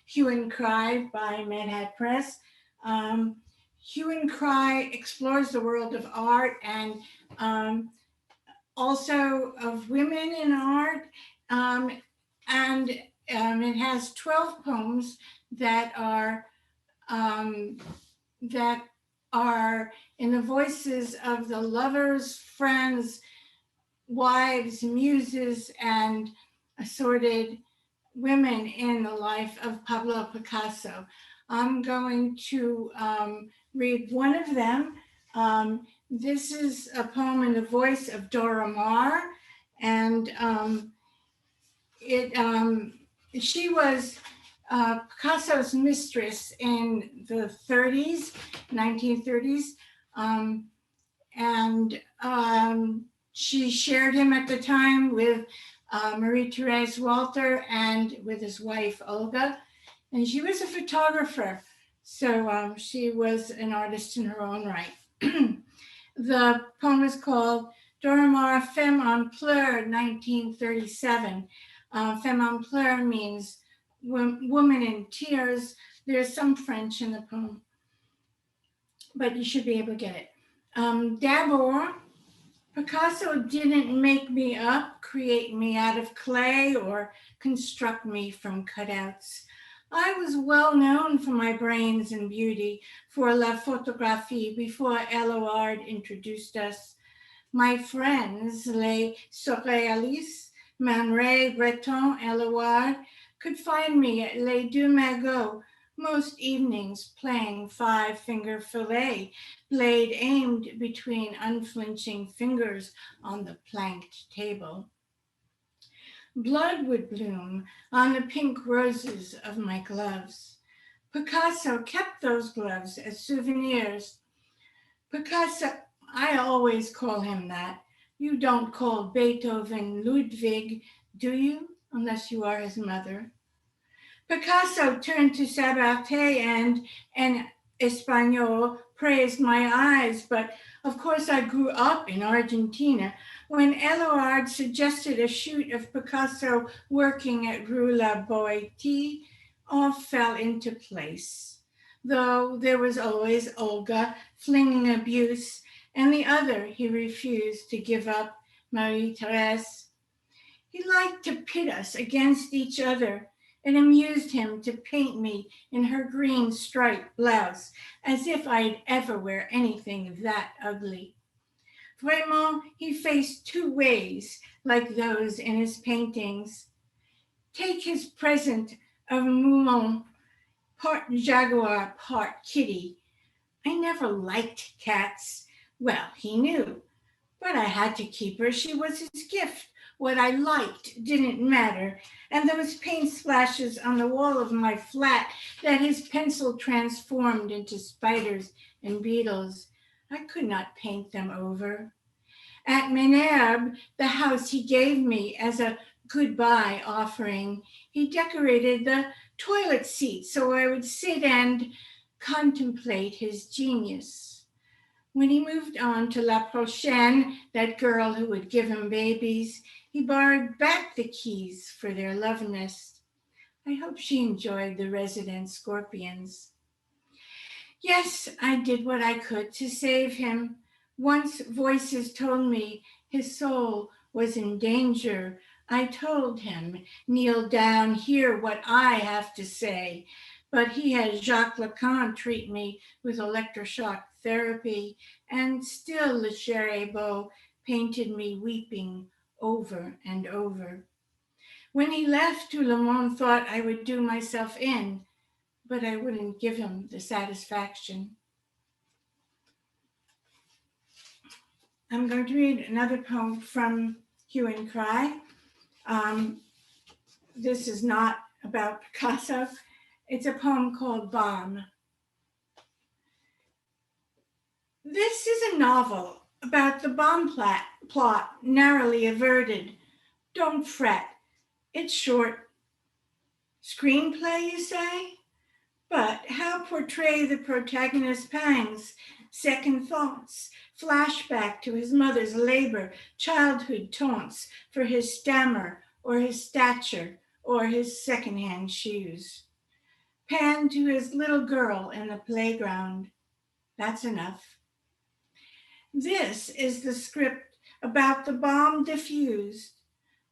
Hue and Cry by Mad Hat Press. Hue and Cry explores the world of art and also of women in art. It has 12 poems that are in the voices of the lovers, friends, wives, muses, and assorted women in the life of Pablo Picasso. I'm going to read one of them. This is a poem in the voice of Dora Maar, and she was Picasso's mistress in the 1930s, she shared him at the time with Marie-Therese Walter and with his wife, Olga. And she was a photographer, so she was an artist in her own right. The poem is called Dora Maar, Femme en Pleurs, 1937. Femme en Pleurs means woman in tears. There's some French in the poem, but you should be able to get it. D'abord, Picasso didn't make me up, create me out of clay, or construct me from cutouts. I was well known for my brains and beauty, for la photographie, before Éluard introduced us. My friends, les surréalistes, Man Ray, Breton, Éluard, could find me at Les Deux Magots most evenings playing five-finger fillet, blade aimed between unflinching fingers on the planked table. Blood would bloom on the pink roses of my gloves. Picasso kept those gloves as souvenirs. Picasso, I always call him that. You don't call Beethoven Ludwig, do you? Unless you are his mother. Picasso turned to Sabarte and Espanol praised my eyes, but of course I grew up in Argentina. When Éluard suggested a shoot of Picasso working at Rue La Boétie, all fell into place. Though there was always Olga flinging abuse, and the other he refused to give up, Marie-Therese. He liked to pit us against each other. It amused him to paint me in her green striped blouse, as if I'd ever wear anything that ugly. Vraiment, he faced two ways like those in his paintings. Take his present of Moulin, part jaguar, part kitty. I never liked cats. Well, he knew, but I had to keep her. She was his gift. What I liked didn't matter. And those paint splashes on the wall of my flat that his pencil transformed into spiders and beetles, I could not paint them over. At Minerve, the house he gave me as a goodbye offering, he decorated the toilet seat so I would sit and contemplate his genius. When he moved on to La Prochaine, that girl who would give him babies, he borrowed back the keys for their love nest. I hope she enjoyed the resident scorpions. Yes, I did what I could to save him. Once voices told me his soul was in danger. I told him, kneel down, hear what I have to say. but he had Jacques Lacan treat me with electroshock therapy, and still Le Beau painted me weeping over and over. When he left, Tout le monde thought I would do myself in, but I wouldn't give him the satisfaction. I'm going to read another poem from Hue and Cry. This is not about Picasso. It's a poem called Balm. This is a novel about the bomb plot narrowly averted. Don't fret, it's short. Screenplay, you say? But how portray the protagonist's pangs, second thoughts, flashback to his mother's labor, childhood taunts for his stammer or his stature or his secondhand shoes? Pan to his little girl in the playground. That's enough. This is the script about the bomb diffused,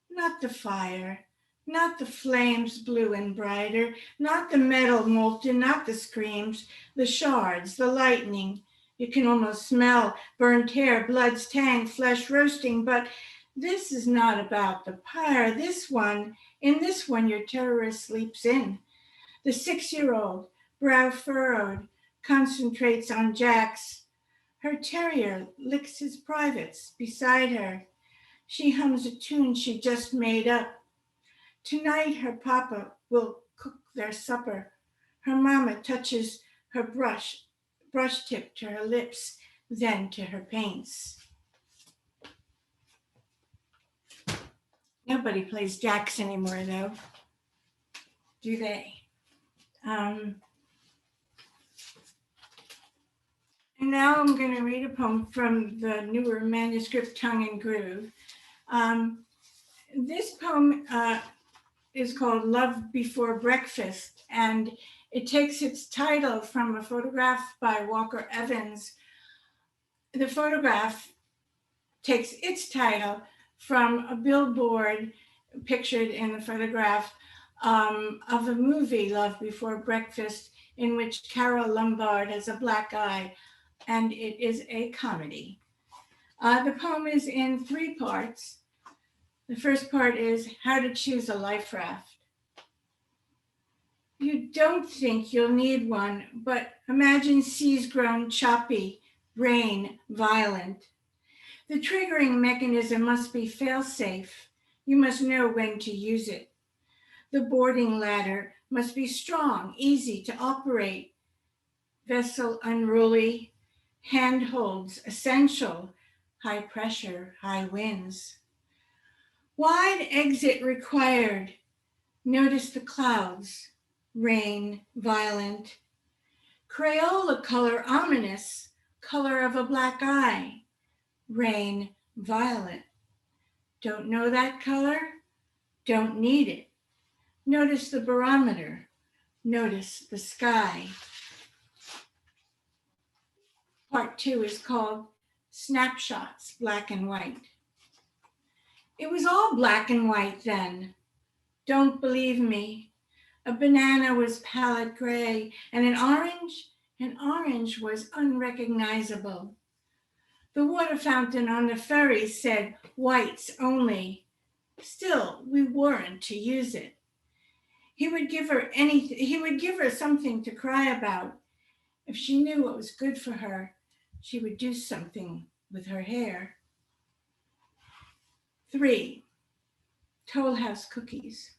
not the fire, not the flames blue and brighter, not the metal molten, not the screams, the shards, the lightning. You can almost smell burnt hair, blood's tang, flesh roasting, but this is not about the pyre. In this one, your terrorist sleeps in. The 6-year-old, brow furrowed, concentrates on Jack's. Her terrier licks his privates beside her. She hums a tune she just made up. Tonight her papa will cook their supper. Her mama touches her brush tip to her lips, then to her paints. Nobody plays jacks anymore though, do they? And now I'm going to read a poem from the newer manuscript, Tongue and Groove. This poem is called Love Before Breakfast, and it takes its title from a photograph by Walker Evans. The photograph takes its title from a billboard pictured in the photograph of a movie, Love Before Breakfast, in which Carol Lombard has a black eye, and it is a comedy. The poem is in 3 parts. The first part is How to Choose a Life Raft. You don't think you'll need one, but imagine seas grown choppy, rain violent. The triggering mechanism must be fail-safe. You must know when to use it. The boarding ladder must be strong, easy to operate. Vessel unruly, handholds essential, high pressure, high winds. Wide exit required. Notice the clouds, rain violent. Crayola color ominous, color of a black eye. Rain violet. Don't know that color? Don't need it. Notice the barometer. Notice the sky. Part 2 is called Snapshots, Black and White. It was all black and white then. Don't believe me. A banana was pallid gray, and an orange was unrecognizable. The water fountain on the ferry said whites only. Still, we weren't to use it. He would give her something to cry about. If she knew what was good for her, she would do something with her hair. 3, Toll House cookies.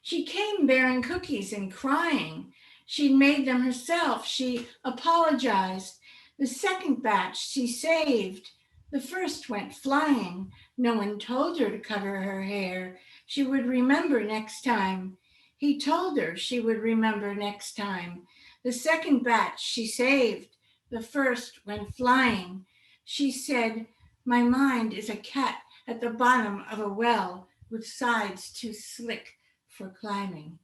She came bearing cookies and crying. She'd made them herself. She apologized. The second batch she saved. The first went flying. No one told her to cover her hair. She would remember next time. He told her she would remember next time. The second batch she saved. The first went flying. She said, my mind is a cat at the bottom of a well with sides too slick for climbing.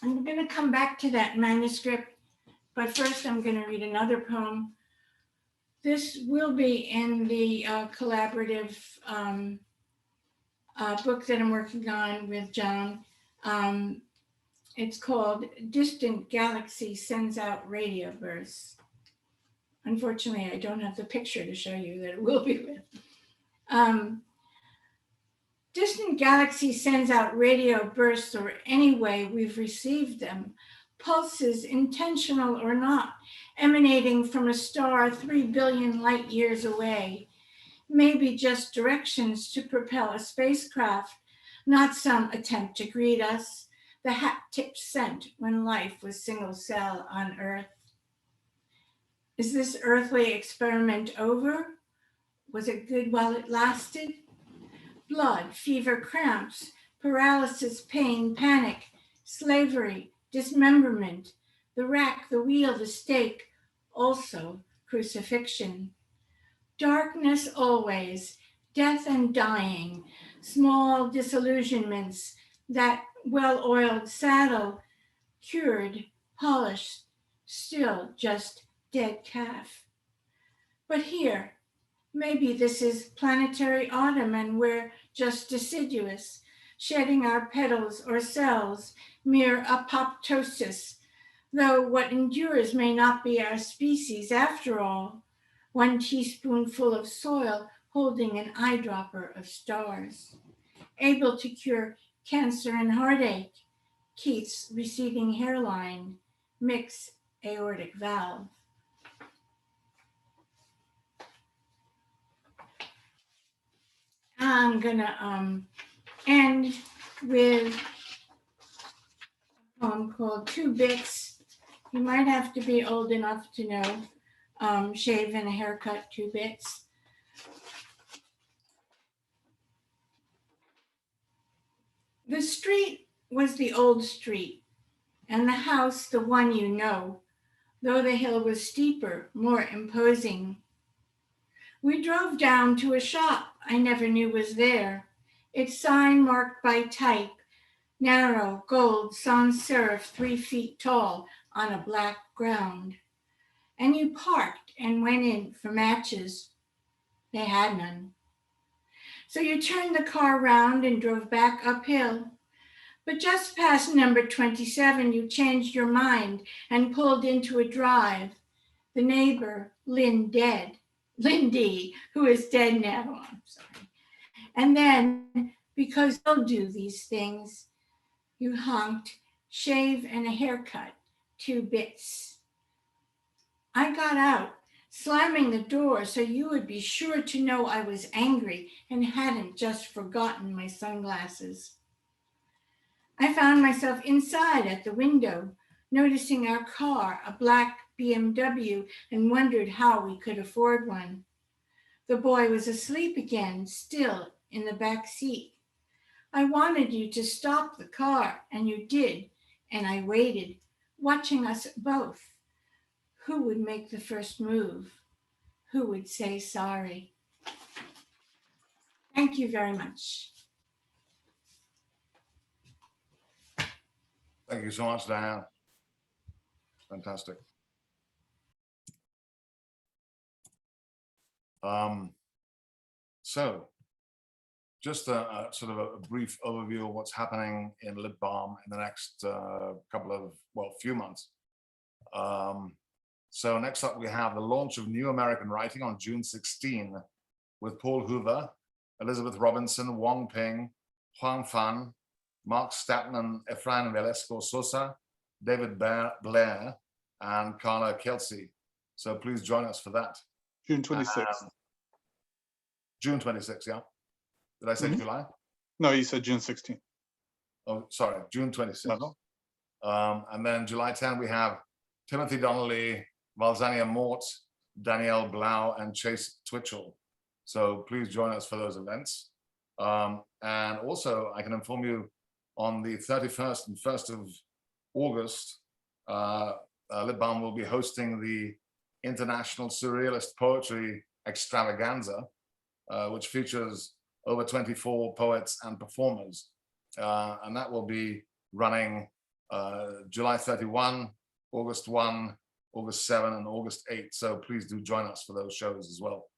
I'm going to come back to that manuscript, but first I'm going to read another poem. This will be in the collaborative book that I'm working on with John. It's called Distant Galaxy Sends Out Radio Bursts. Unfortunately, I don't have the picture to show you that it will be with. Distant Galaxy sends out radio bursts, or any way we've received them, pulses, intentional or not, emanating from a star 3 billion light years away. Maybe just directions to propel a spacecraft, not some attempt to greet us, the hat-tip scent when life was single cell on Earth. Is this earthly experiment over? Was it good while it lasted? Blood, fever, cramps, paralysis, pain, panic, slavery, dismemberment, the rack, the wheel, the stake, also crucifixion. Darkness always, death and dying, small disillusionments, that well-oiled saddle, cured, polished, still just dead calf. But here, maybe this is planetary autumn and we're just deciduous, shedding our petals or cells, mere apoptosis, though what endures may not be our species after all. 1 teaspoonful of soil holding an eyedropper of stars, able to cure cancer and heartache, Keith's receding hairline, mix aortic valve. I'm gonna end with a poem called Two Bits. You might have to be old enough to know shave and a haircut, 2 bits. The street was the old street, and the house the one you know, though the hill was steeper, more imposing. We drove down to a shop I never knew was there, its sign marked by type, narrow, gold, sans serif, 3 feet tall on a black ground. And you parked and went in for matches. They had none. So you turned the car round and drove back uphill. But just past number 27, you changed your mind and pulled into a drive. The neighbor, Lindy, who is dead now, I'm sorry. And then, because you'll do these things, you honked, shave and a haircut, 2 bits. I got out, slamming the door so you would be sure to know I was angry and hadn't just forgotten my sunglasses. I found myself inside at the window, noticing our car, a black BMW, and wondered how we could afford one. The boy was asleep again, still in the back seat. I wanted you to stop the car, and you did, and I waited, watching us both. Who would make the first move? Who would say sorry? Thank you very much. Thank you so much, Diane. Fantastic. So just a sort of a brief overview of what's happening in Lit Balm in the next few months. So next up, we have the launch of New American Writing on June 16 with Paul Hoover, Elizabeth Robinson, Wong Ping, Huang Fan, Mark Staton and Efrain Velasco Sosa, David Blair, and Carla Kelsey. So please join us for that. June 26th. June 26th, yeah? Did I say July? No, you said June 16th. Oh, sorry, June 26th. No. And then July 10, we have Timothy Donnelly, Valzania Mort, Danielle Blau, and Chase Twitchell. So please join us for those events. And also, I can inform you on the 31st and 1st of August, Lit Balm will be hosting the International Surrealist Poetry Extravaganza, which features over 24 poets and performers. And that will be running July 31, August 1, August 7, and August 8. So please do join us for those shows as well.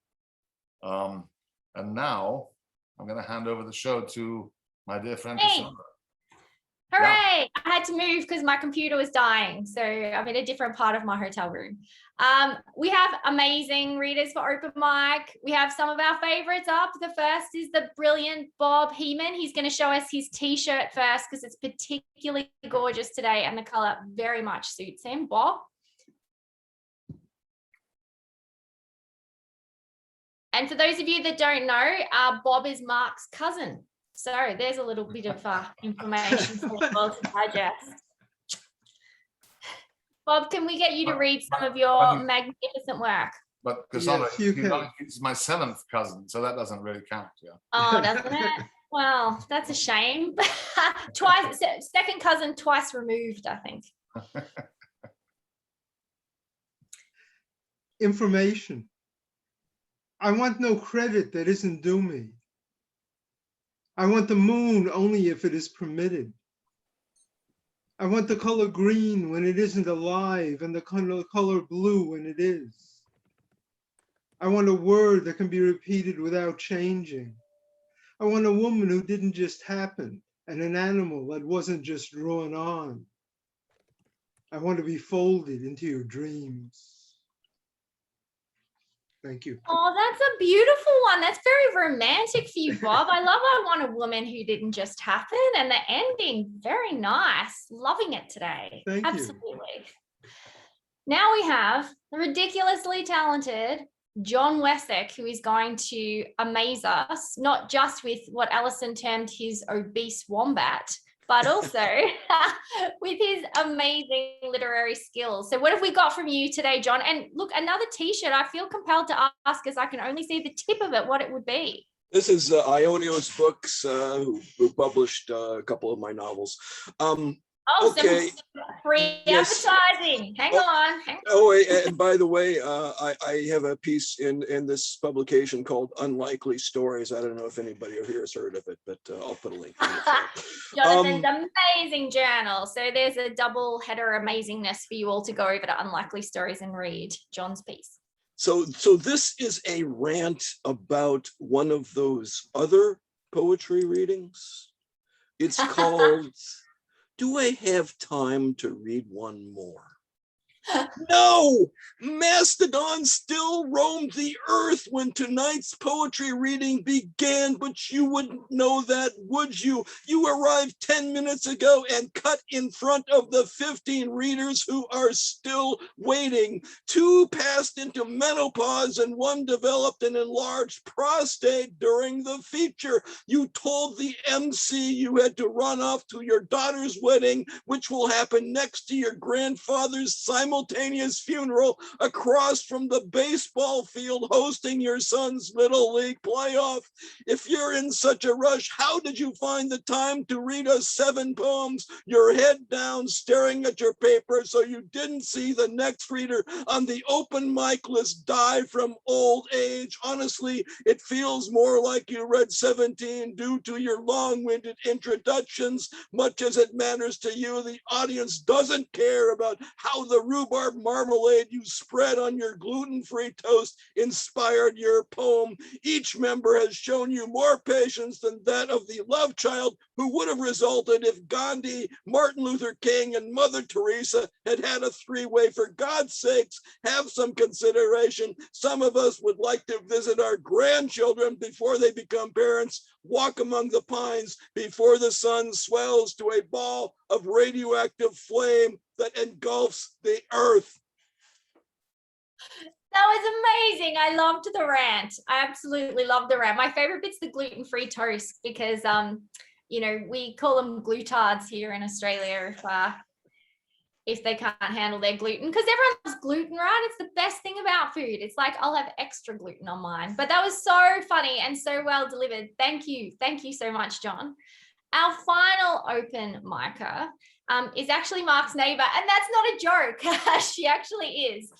And now I'm going to hand over the show to my dear friend, Cassandra. Hooray! I had to move because my computer was dying. So I'm in a different part of my hotel room. We have amazing readers for open mic. We have some of our favorites up. The first is the brilliant Bob Heeman. He's going to show us his t-shirt first because it's particularly gorgeous today and the color very much suits him. Bob. And for those of you that don't know, Bob is Mark's cousin. So there's a little bit of information for you all to digest. Bob, can we get you to read some of your magnificent work? But Cassandra, Yes, you can. he's my 7th cousin, so that doesn't really count. Yeah. Oh, doesn't it? Well, that's a shame. Twice, second cousin, twice removed, I think. Information. I want no credit that isn't due me. I want the moon only if it is permitted. I want the color green when it isn't alive and the color blue when it is. I want a word that can be repeated without changing. I want a woman who didn't just happen and an animal that wasn't just drawn on. I want to be folded into your dreams. Thank you. Oh, that's a beautiful one. That's very romantic for you, Bob. I love I Want a Woman Who Didn't Just Happen. And the ending, very nice. Loving it today. Thank you. Absolutely. Now we have the ridiculously talented John Wessex, who is going to amaze us, not just with what Alyson termed his obese wombat, but also with his amazing literary skills. So what have we got from you today, John? And look, another t-shirt. I feel compelled to ask, as I can only see the tip of it, what it would be. This is Ionios Books, who published a couple of my novels. Okay. Some free Yes. advertising. Hang on. Oh, and by the way, I have a piece in this publication called Unlikely Stories. I don't know if anybody here has heard of it, but I'll put a link. Jonathan's amazing journal. So there's a double header amazingness for you all to go over to Unlikely Stories and read John's piece. So this is a rant about one of those other poetry readings. It's called Do I Have Time to Read One More? No! Mastodon still roamed the earth when tonight's poetry reading began, but you wouldn't know that, would you? You arrived 10 minutes ago and cut in front of the 15 readers who are still waiting. 2 passed into menopause and 1 developed an enlarged prostate during the feature. You told the MC you had to run off to your daughter's wedding, which will happen next to your grandfather's simultaneous funeral across from the baseball field hosting your son's Little League playoff. If you're in such a rush, how did you find the time to read us 7 poems, your head down, staring at your paper so you didn't see the next reader on the open mic list die from old age? Honestly, it feels more like you read 17 due to your long-winded introductions. Much as it matters to you, the audience doesn't care about how the rhubarb marmalade you spread on your gluten-free toast inspired your poem. Each member has shown you more patience than that of the love child who would have resulted if Gandhi, Martin Luther King, and Mother Teresa had had a 3-way. For God's sakes, have some consideration. Some of us would like to visit our grandchildren before they become parents, walk among the pines before the sun swells to a ball of radioactive flame that engulfs the earth. That was amazing. I loved the rant. I absolutely loved the rant. My favorite bit's the gluten-free toast because, you know, we call them glutards here in Australia if they can't handle their gluten, because everyone loves gluten, right? It's the best thing about food. It's like, I'll have extra gluten on mine. But that was so funny and so well delivered. Thank you. Thank you so much, John. Our final open micer is actually Mark's neighbor, and that's not a joke. She actually is.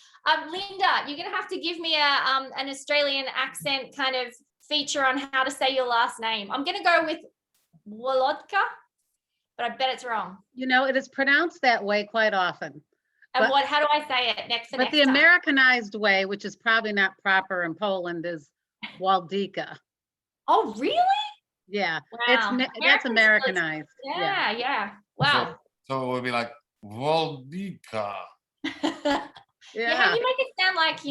Linda, you're going to have to give me an Australian accent kind of feature on how to say your last name. I'm going to go with Wolodka, but I bet it's wrong. You know, it is pronounced that way quite often. And how do I say it next But the Americanized way, which is probably not proper in Poland, is Waldika. Oh, really? Yeah, Wow. that's Americanized. Yeah. Wow. So it would be like Voldika. Yeah, you make it sound like,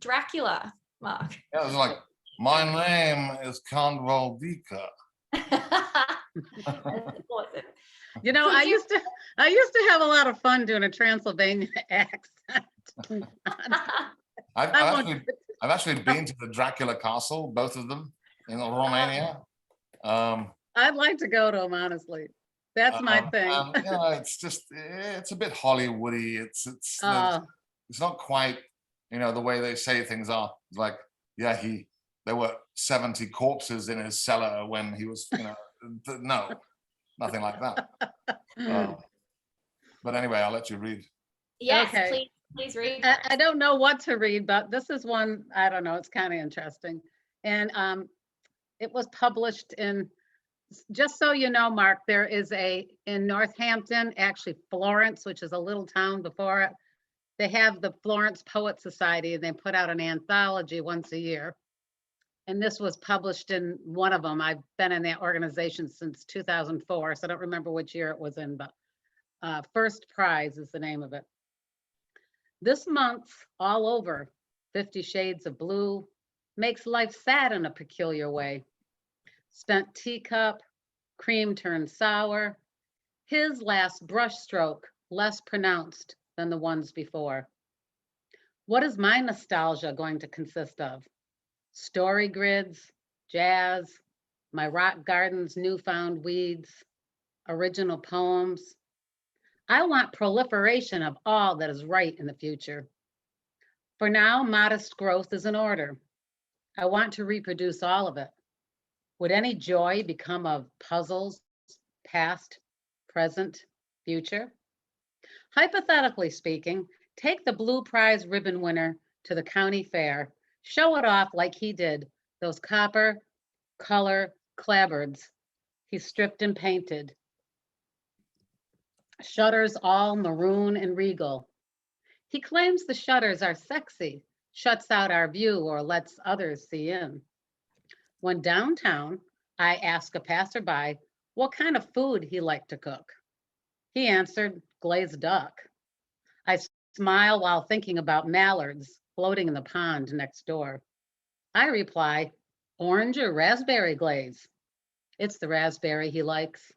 Dracula, Mark. Yeah, it was like, my name is Count Voldika. That's awesome. You know, Could I you- used to have a lot of fun doing a Transylvania accent. I've I won't- actually been to the Dracula castle, both of them, in Romania. I'd like to go to them, honestly. That's my thing. It's a bit Hollywoody. It's not quite, the way they say things are. It's like, yeah, there were 70 corpses in his cellar when he was, no, nothing like that. But anyway, I'll let you read. Yes, Okay. please read. I don't know what to read, but this is one, I don't know, it's kind of interesting. And it was published in, just so you know, Mark, there is in Northampton, actually Florence, which is a little town before it, they have the Florence Poet Society, and they put out an anthology once a year. And this was published in one of them. I've been in that organization since 2004, so I don't remember which year it was in, but First Prize is the name of it. This month, all over, 50 Shades of Blue makes life sad in a peculiar way. Spent teacup, cream turned sour, his last brush stroke less pronounced than the ones before. What is my nostalgia going to consist of? Story grids, jazz, my rock garden's newfound weeds, original poems. I want proliferation of all that is right in the future. For now, modest growth is in order. I want to reproduce all of it. Would any joy become of puzzles, past, present, future? Hypothetically speaking, take the Blue Prize ribbon winner to the county fair, show it off like he did those copper color clapboards he stripped and painted. Shutters all maroon and regal. He claims the shutters are sexy, shuts out our view or lets others see in. When downtown, I asked a passerby what kind of food he liked to cook. He answered, glazed duck. I smile while thinking about mallards floating in the pond next door. I reply, orange or raspberry glaze. It's the raspberry he likes.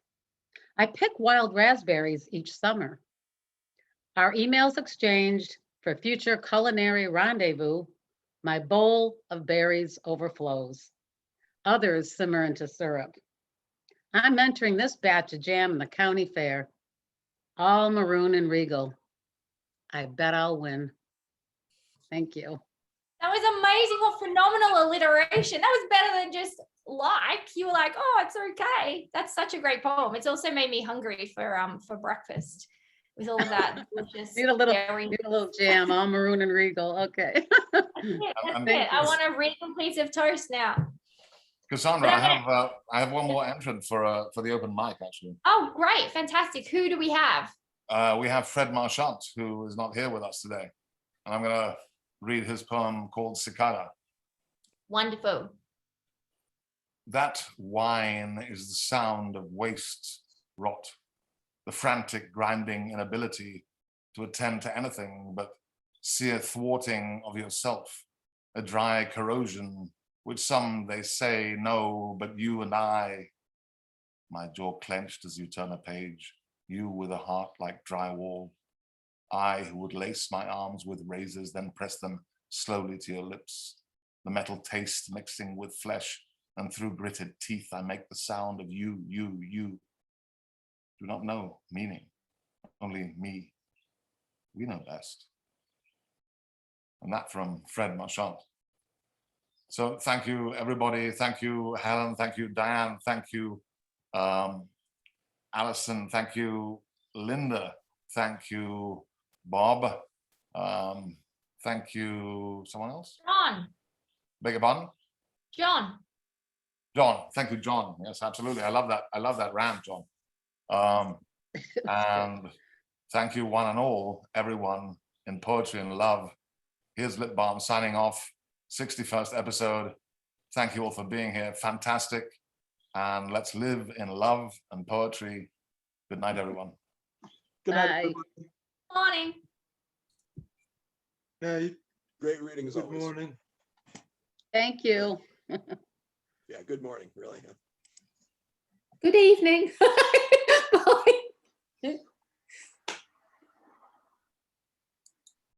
I pick wild raspberries each summer. Our emails exchanged for future culinary rendezvous. My bowl of berries overflows. Others simmer into syrup. I'm entering this batch of jam in the county fair. All maroon and regal. I bet I'll win. Thank you. That was amazing. What phenomenal alliteration. That was better than just like. You were like, oh, it's okay. That's such a great poem. It's also made me hungry for breakfast with all of that delicious Need a little dairy. Need a little jam, all maroon and regal. Okay. That's it. I want a regal piece of toast now. Cassandra, But I have one more entrant for the open mic, actually. Oh, great. Fantastic. Who do we have? We have Fred Marchant, who is not here with us today. And I'm going to read his poem called Cicada. Wonderful. That whine is the sound of waste, rot, the frantic grinding inability to attend to anything but sheer thwarting of yourself, a dry corrosion, which some they say know, but you and I, my jaw clenched as you turn a page, you with a heart like drywall, I who would lace my arms with razors, then press them slowly to your lips, the metal taste mixing with flesh, and through gritted teeth I make the sound of you. Do not know meaning, only me. We know best. And that from Fred Marchant. So thank you, everybody. Thank you, Helen. Thank you, Diane. Thank you, Alyson. Thank you, Linda. Thank you, Bob. Thank you, someone else? John. Beg your pardon? John. John. Thank you, John. Yes, absolutely. I love that. I love that rant, John. And thank you, one and all, everyone in poetry and love. Here's Lit Balm signing off. 61st episode. Thank you all for being here. Fantastic. And let's live in love and poetry Good night, everyone. Good night. Bye. everybody. Morning. Night, Great reading as good always. morning. Thank you. Yeah, good morning, really. Good evening. Bye.